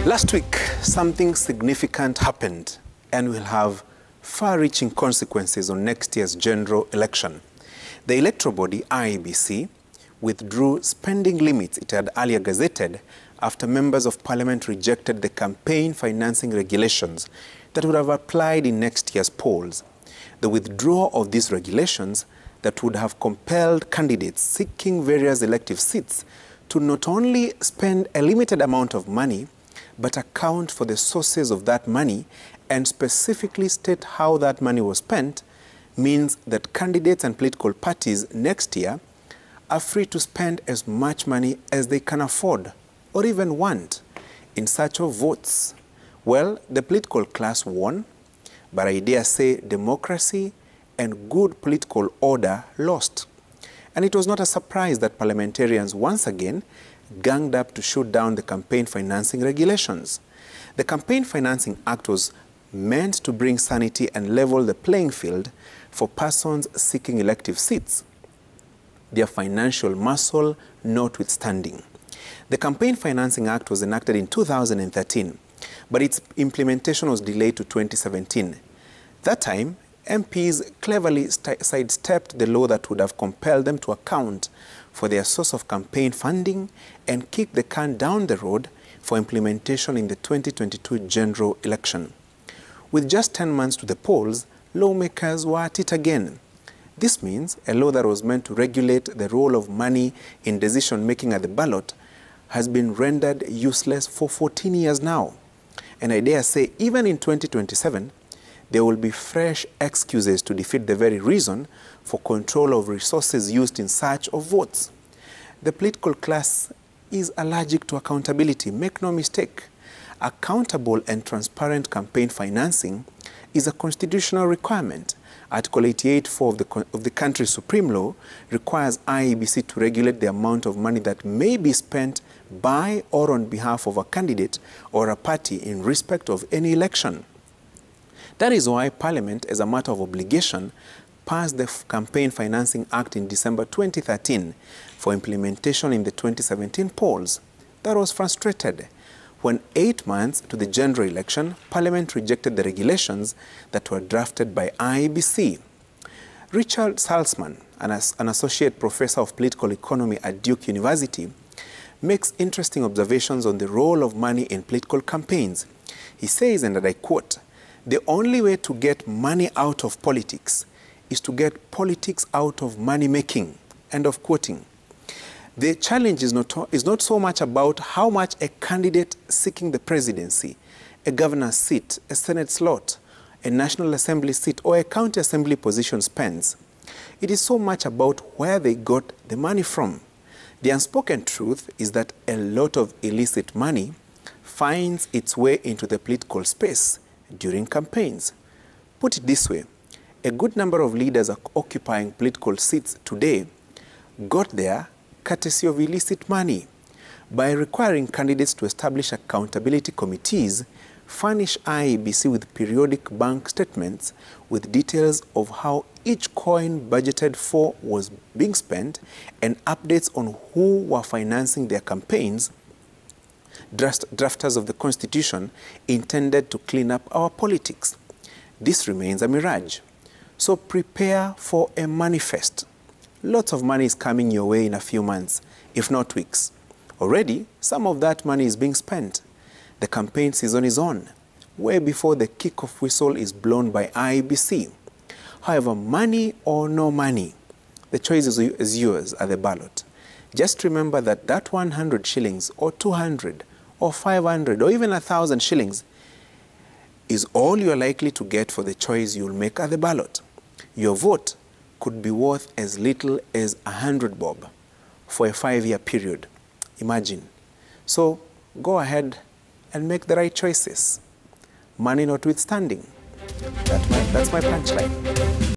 Last week, something significant happened and will have far-reaching consequences on next year's general election. The electoral body, IEBC, withdrew spending limits it had earlier gazetted after members of parliament rejected the campaign financing regulations that would have applied in next year's polls. The withdrawal of these regulations that would have compelled candidates seeking various elective seats to not only spend a limited amount of money, but account for the sources of that money and specifically state how that money was spent, means that candidates and political parties next year are free to spend as much money as they can afford or even want in search of votes. Well, the political class won, but I dare say democracy and good political order lost. And it was not a surprise that parliamentarians once again ganged up to shoot down the campaign financing regulations. The Campaign Financing Act was meant to bring sanity and level the playing field for persons seeking elective seats, their financial muscle notwithstanding. The Campaign Financing Act was enacted in 2013, but its implementation was delayed to 2017. That time, MPs cleverly sidestepped the law that would have compelled them to account for their source of campaign funding and kick the can down the road for implementation in the 2022 general election. With just 10 months to the polls, lawmakers were at it again. This means a law that was meant to regulate the role of money in decision-making at the ballot has been rendered useless for 14 years now. And I dare say, even in 2027, there will be fresh excuses to defeat the very reason for control of resources used in search of votes. The political class is allergic to accountability. Make no mistake. Accountable and transparent campaign financing is a constitutional requirement. Article 88(4) of the country's supreme law requires IEBC to regulate the amount of money that may be spent by or on behalf of a candidate or a party in respect of any election. That is why Parliament, as a matter of obligation, passed the Campaign Financing Act in December 2013 for implementation in the 2017 polls. That was frustrated when 8 months to the general election, Parliament rejected the regulations that were drafted by IEBC. Richard Salzman, an associate professor of political economy at Duke University, makes interesting observations on the role of money in political campaigns. He says, and I quote, "The only way to get money out of politics is to get politics out of money-making," end of quoting. The challenge is not so much about how much a candidate seeking the presidency, a governor's seat, a Senate slot, a National Assembly seat, or a county assembly position spends. It is so much about where they got the money from. The unspoken truth is that a lot of illicit money finds its way into the political space during campaigns. Put it this way, a good number of leaders occupying political seats today got there courtesy of illicit money. By requiring candidates to establish accountability committees, furnish IEBC with periodic bank statements with details of how each coin budgeted for was being spent and updates on who were financing their campaigns, drafters of the Constitution intended to clean up our politics. This remains a mirage. So prepare for a manifest. Lots of money is coming your way in a few months, if not weeks. Already, some of that money is being spent. The campaign season is on, way before the kick-off whistle is blown by IEBC. However, money or no money, the choice is yours at the ballot. Just remember that 100 shillings or 200 or 500 or even 1,000 shillings is all you're likely to get for the choice you'll make at the ballot. Your vote could be worth as little as 100 bob for a 5-year period. Imagine. So go ahead and make the right choices. Money notwithstanding. That's my punchline.